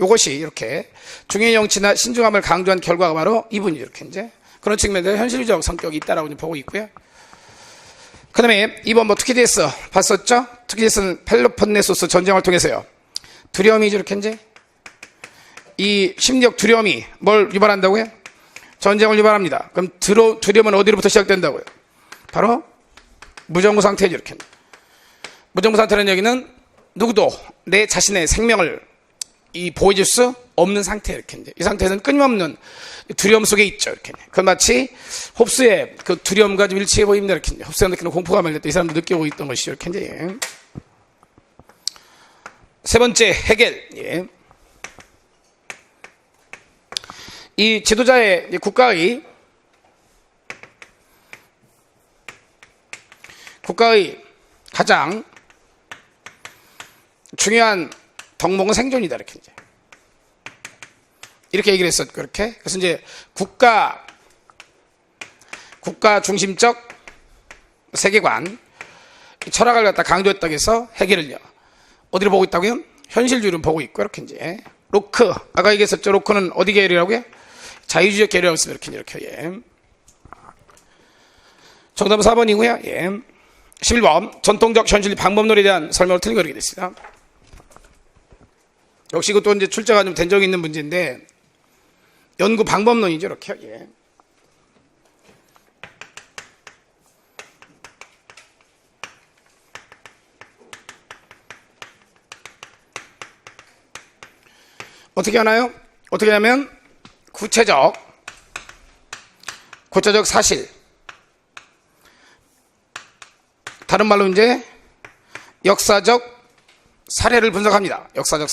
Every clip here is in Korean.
이것이 이렇게 중요한 정치나 신중함을 강조한 결과가 바로 이분이 이렇게 이제 그런 측면에서 현실적 성격이 있다라고 보고 있고요. 그 다음에 이번 뭐 투키디데스 봤었죠? 투키디데스는 펠로폰네소스 전쟁을 통해서요. 두려움이 이렇게 이제 이 심리적 두려움이 뭘 유발한다고요? 전쟁을 유발합니다. 그럼 두려움은 어디로부터 시작된다고요? 바로 무정부 상태죠. 이렇게 무정부 상태라는 얘기는 누구도 내 자신의 생명을 보여줄 수 없는 상태. 이렇게 이제 이 상태에서는 끊임없는 두려움 속에 있죠. 이렇게 그 마치 홉스의 그 두려움과 좀 일치해 보입니다. 이렇게 이제 홉스가 느끼는 공포감을 이 사람도 느끼고 있던 것이죠. 이렇게 이제 세 번째 헤겔. 예. 이 지도자의 국가의 가장 중요한 덕목은 생존이다. 이렇게 얘기를 했었고, 그렇게. 그래서 이제 국가 중심적 세계관, 철학을 갖다 강조했다고 해서 해결을요. 어디로 보고 있다고요? 현실주의로 보고 있고, 이렇게 이제. 로크, 아까 얘기했었죠. 로크는 어디 계열이라고요? 자유주의적 계열이라고 했습니다. 이렇게, 예. 정답은 4번이고요. 예. 11번. 전통적 현실주의 방법론에 대한 설명을 틀린 거 되겠습니다. 역시 이것도 이제 출제가 좀 된 적이 있는 문제인데, 연구 방법론이죠. 이렇게, 예. 어떻게 하나요? 어떻게 하냐면, 구체적 사실. 다른 말로 이제, 역사적 사례를 분석합니다. 역사적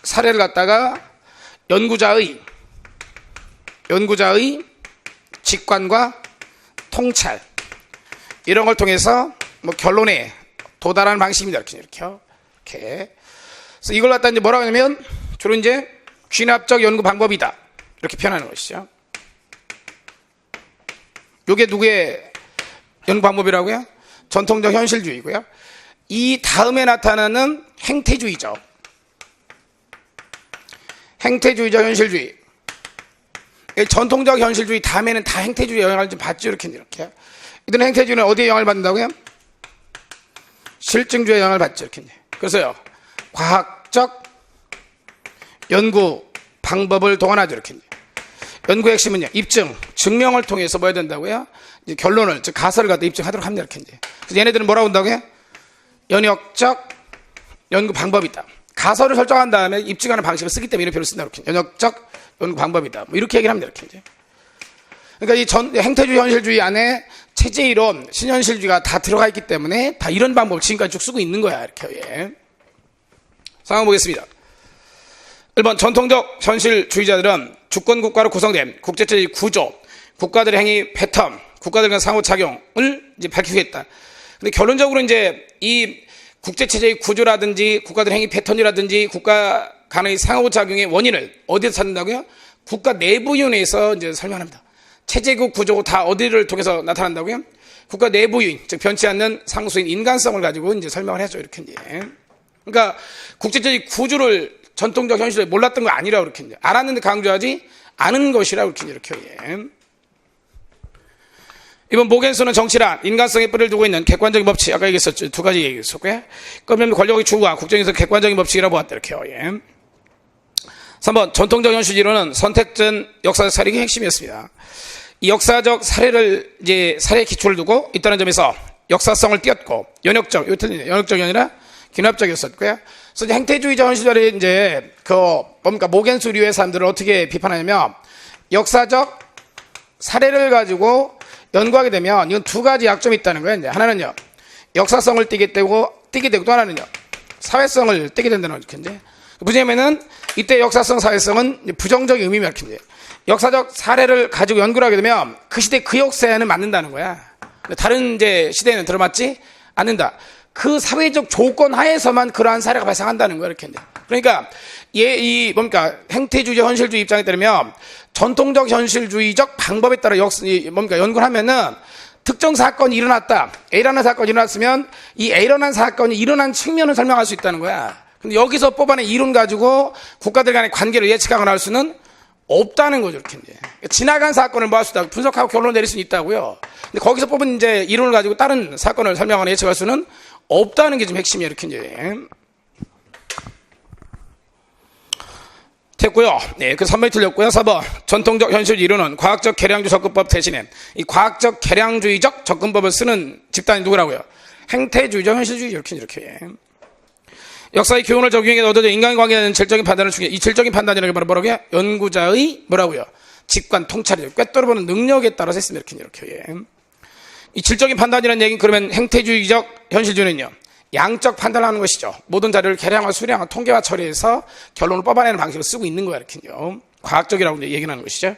사례를 갖다가 연구자의 직관과 통찰 이런 걸 통해서 뭐 결론에 도달하는 방식입니다. 이렇게. 그래서 이걸 갖다 이제 뭐라고 하냐면 주로 이제 귀납적 연구 방법이다. 이렇게 표현하는 것이죠. 이게 누구의 연구 방법이라고요? 전통적 현실주의고요. 이 다음에 나타나는 행태주의죠. 행태주의적 현실주의. 전통적 현실주의 다음에는 다 행태주의 영향을 좀 받죠. 이렇게. 이들은 행태주의는 어디에 영향을 받는다고요? 실증주의 영향을 받죠. 이렇게. 그래서요, 과학적 연구 방법을 동원하죠. 이렇게. 연구의 핵심은요, 입증, 증명을 통해서 뭐 해야 된다고요? 이제 결론을, 즉 가설을 갖다 입증하도록 합니다. 이렇게. 그래서 얘네들은 뭐라고 한다고요? 연역적 연구 방법이다. 가설을 설정한 다음에 입증하는 방식을 쓰기 때문에 이런 표현을 쓴다. 이렇게. 연역적 연구 방법이다. 뭐 이렇게 얘기를 합니다. 이렇게. 그러니까 이 행태주의 현실주의 안에 체제이론, 신현실주의가 다 들어가 있기 때문에 다 이런 방법을 지금까지 쭉 쓰고 있는 거야. 이렇게. 예. 상황 보겠습니다. 1번 전통적 현실주의자들은 주권국가로 구성된 국제체제의 구조, 국가들의 행위 패턴, 국가들 간 상호작용을 이제 밝히겠다. 근데 결론적으로 이제 이 국제체제의 구조라든지 국가들 행위 패턴이라든지 국가 간의 상호작용의 원인을 어디서 찾는다고요? 국가 내부위원회에서 이제 설명합니다. 체제국 구조고 다 어디를 통해서 나타난다고요? 국가 내부위원, 즉 변치 않는 상수인 인간성을 가지고 이제 설명을 해줘. 이렇게 이제. 그러니까 국제체제의 구조를 전통적 현실에 몰랐던 거 아니라고 이렇게 이제 알았는데 강조하지 않은 것이라고 이렇게. 이번 모겐스는 정치란 인간성의 뿌리를 두고 있는 객관적인 법칙, 아까 얘기했었죠. 두 가지 얘기했었고요. 그러면 권력의 추구와 국정에서 객관적인 법칙이라고 보았다. 이렇게요. 예. 3번 전통적 현실주의론은 선택된 역사적 사례가 핵심이었습니다. 이 역사적 사례를 이제 사례 기초를 두고 있다는 점에서 역사성을 띄었고 연역적이 아니라 귀납적이었었고요. 그래서 이제 행태주의적 현실주의를 이제 뭡니까 모겐스류의 사람들을 어떻게 비판하냐면 역사적 사례를 가지고 연구하게 되면 이건 두 가지 약점이 있다는 거예요. 이제 하나는요 역사성을 띄게 되고 또 하나는요 사회성을 띄게 된다는 거죠. 이제 뭐냐면은 이때 역사성 사회성은 부정적인 의미입니다. 이제 역사적 사례를 가지고 연구를 하게 되면 그 시대 그 역사에는 맞는다는 거야. 다른 이제 시대에는 들어맞지 않는다. 그 사회적 조건 하에서만 그러한 사례가 발생한다는 거예요. 이렇게. 그러니까 뭡니까 행태주의적 현실주의 입장에 따르면 전통적 현실주의적 방법에 따라 연구를 하면은 특정 사건이 일어났다. A라는 사건이 일어났으면 이 A라는 사건이 일어난 측면을 설명할 수 있다는 거야. 근데 여기서 뽑아낸 이론 가지고 국가들 간의 관계를 예측하거나 할 수는 없다는 거죠. 이렇게 이제 지나간 사건을 모아서 분석하고 결론을 내릴 수는 있다고요. 근데 거기서 뽑은 이제 이론을 가지고 다른 사건을 설명하거나 예측할 수는 없다는 게 좀 핵심이에요. 이렇게 이제 됐고요. 네, 그 3번이 틀렸고요. 4번 전통적 현실주의 이론은 과학적 계량주의 접근법 대신에 이 과학적 계량주의적 접근법을 쓰는 집단이 누구라고요? 행태주의적 현실주의 이렇게. 역사의 교훈을 적용해 얻어져 인간의 관계에 대한 질적인 판단을 중에 이 질적인 판단이라는 게 바로 뭐라고요? 연구자의 뭐라고요? 직관, 통찰이죠. 꿰뚫어보는 능력에 따라서 했습니다. 이렇게. 이 질적인 판단이라는 얘기는 그러면 행태주의적 현실주의는요, 양적 판단을 하는 것이죠. 모든 자료를 계량화, 수량화, 통계화 처리해서 결론을 뽑아내는 방식을 쓰고 있는 거야. 이렇게요. 과학적이라고 이제 얘기를 하는 것이죠.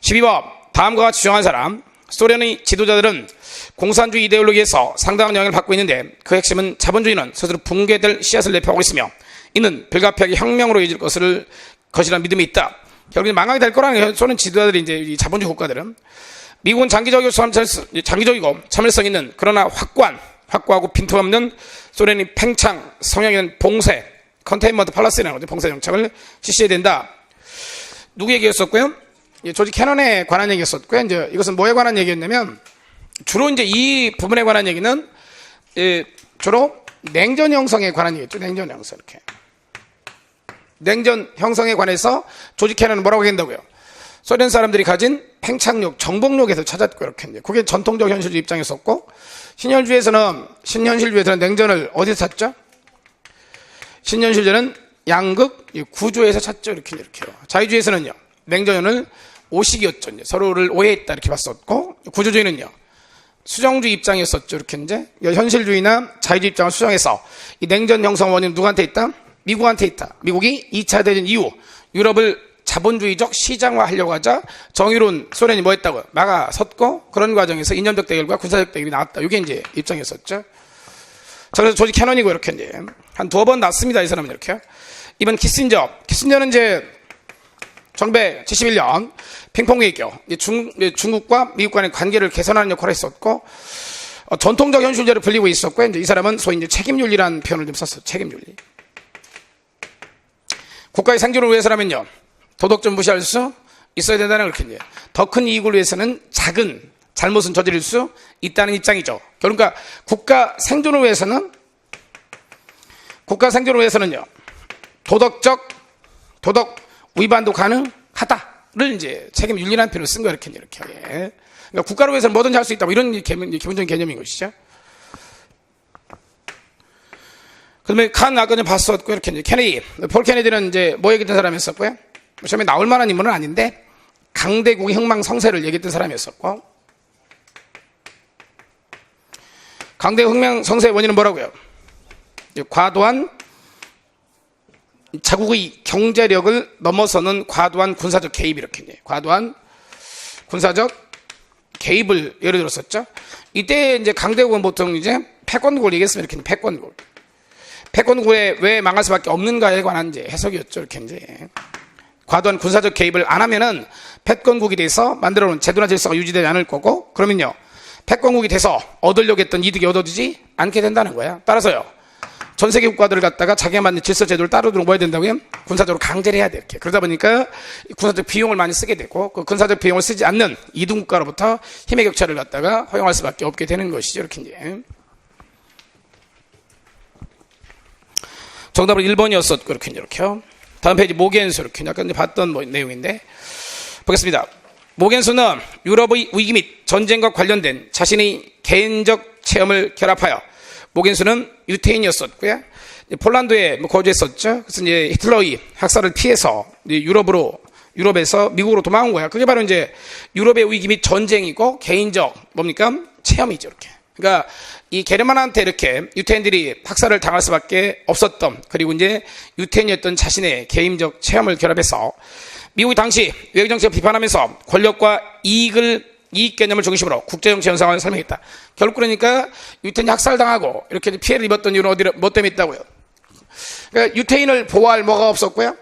12번 다음과 같이 주장한 사람. 소련의 지도자들은 공산주의 이데올로기에서 상당한 영향을 받고 있는데 그 핵심은 자본주의는 스스로 붕괴될 씨앗을 내포하고 있으며 이는 불가피하게 혁명으로 이어질 것이라는 믿음이 있다. 결국엔 망하게 될 거라는 소련 지도자들이 이제 이 자본주의 국가들은 미국은 장기적이고 참을성 있는 그러나 확고하고 빈틈없는 소련의 팽창 성향에 있는 봉쇄 컨테인먼트 팔라스라는 거죠. 봉쇄 정책을 실시해야 된다. 누구 얘기였었고요? 조지 캐넌에 관한 얘기였었고요. 이제 이것은 뭐에 관한 얘기였냐면 주로 이제 이 부분에 관한 얘기는 주로 냉전 형성에 관한 얘기죠. 냉전 형성 이렇게. 냉전 형성에 관해서 조지 캐넌은 뭐라고 얘기한다고요? 소련 사람들이 가진 팽창력, 정복력에서 찾았고 이렇게 이제 그게 전통적 현실주의 입장이었었고 신현실주의에서는 냉전을 어디서 찾죠? 신현실주의는 양극 구조에서 찾죠. 이렇게요. 자유주의에서는요 냉전을 오식이었죠. 서로를 오해했다 이렇게 봤었고 구조주의는요 수정주의 입장이었었죠. 이렇게 이제 현실주의나 자유주의 입장을 수정해서 이 냉전 형성 원인은 누구한테 있다? 미국한테 있다. 미국이 2차 대전 이후 유럽을 자본주의적 시장화하려고 하자 정의로운 소련이 뭐 했다고요? 막아섰고 그런 과정에서 이념적 대결과 군사적 대결이 나왔다. 이게 이제 입장이었었죠. 자, 그래서 조지 캐넌이고 이렇게 이제 한 2번 났습니다. 이 사람은 이렇게. 이번 키신저는 이제 1971년 핑퐁회의죠. 중국과 미국 간의 관계를 개선하는 역할을 했었고 전통적 현실주의를 불리고 있었고 이제 이 사람은 소위 이제 책임윤리라는 표현을 좀 썼어요. 책임윤리. 국가의 생존을 위해서라면요 도덕적 무시할 수 있어야 된다는 그렇게 이제 더 큰 이익을 위해서는 작은 잘못은 저지를 수 있다는 입장이죠. 그러니까 국가 생존을 위해서는요 도덕 위반도 가능하다를 이제 책임 윤리라는 표현을 쓴 거예요. 이렇게. 그러니까 국가를 위해서는 뭐든지 할 수 있다. 이런 기본적인 개념인 것이죠. 그다음에 칸 아까 전에 봤었고 이렇게 이제 폴 케네디는 이제 뭐 얘기했던 사람이었었고요. 처음에 나올 만한 인물은 아닌데 강대국의 흥망성쇠를 얘기했던 사람이었었고 강대국 흥망성쇠의 원인은 뭐라고요? 과도한 자국의 경제력을 넘어서는 과도한 군사적 개입 이렇게 과도한 군사적 개입을 예를 들었었죠. 이때 이제 강대국은 보통 이제 패권국을 얘기했으면 이렇게 패권국에 왜 망할 수밖에 없는가에 관한 이제 해석이었죠. 이렇게 이제 과도한 군사적 개입을 안 하면은 패권국이 돼서 만들어 놓은 제도나 질서가 유지되지 않을 거고 그러면요 패권국이 돼서 얻으려고 했던 이득이 얻어지지 않게 된다는 거야. 따라서요. 전 세계 국가들을 갖다가 자기가 만든 질서 제도를 따르도록 뭐 해야 된다고요? 군사적으로 강제를 해야 돼. 이렇게. 그러다 보니까 군사적 비용을 많이 쓰게 되고 그 군사적 비용을 쓰지 않는 이등 국가로부터 힘의 격차를 갖다가 허용할 수밖에 없게 되는 것이죠. 이렇게 이제. 정답은 1번이었었고 이렇게요. 다음 페이지 모겐수 이렇게 약간 이제 봤던 내용인데 보겠습니다. 모겐수는 유럽의 위기 및 전쟁과 관련된 자신의 개인적 체험을 결합하여 모겐수는 유태인이었었고요. 폴란드에 거주했었죠. 그래서 이제 히틀러의 학살을 피해서 유럽에서 미국으로 도망온 거야. 그게 바로 이제 유럽의 위기 및 전쟁이고 개인적 체험이죠. 이렇게. 그러니까 이 게르만한테 이렇게 유태인들이 학살을 당할 수밖에 없었던 그리고 이제 유태인이었던 자신의 개인적 체험을 결합해서 미국이 당시 외교 정책을 비판하면서 권력과 이익 개념을 중심으로 국제정치 현상을 설명했다. 결국 그러니까 유태인이 학살당하고 이렇게 피해를 입었던 이유는 뭐 때문에 있다고요? 그러니까 유태인을 보호할 뭐가 없었고요.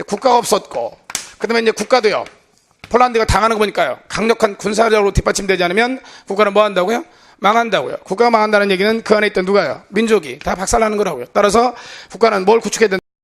국가가 없었고 그다음에 이제 국가도요. 폴란드가 당하는 거 보니까요. 강력한 군사적으로 뒷받침되지 않으면 국가는 뭐 한다고요? 망한다고요. 국가가 망한다는 얘기는 그 안에 있던 누가요? 민족이 다 박살나는 거라고요. 따라서 국가는 뭘 구축해야 된다?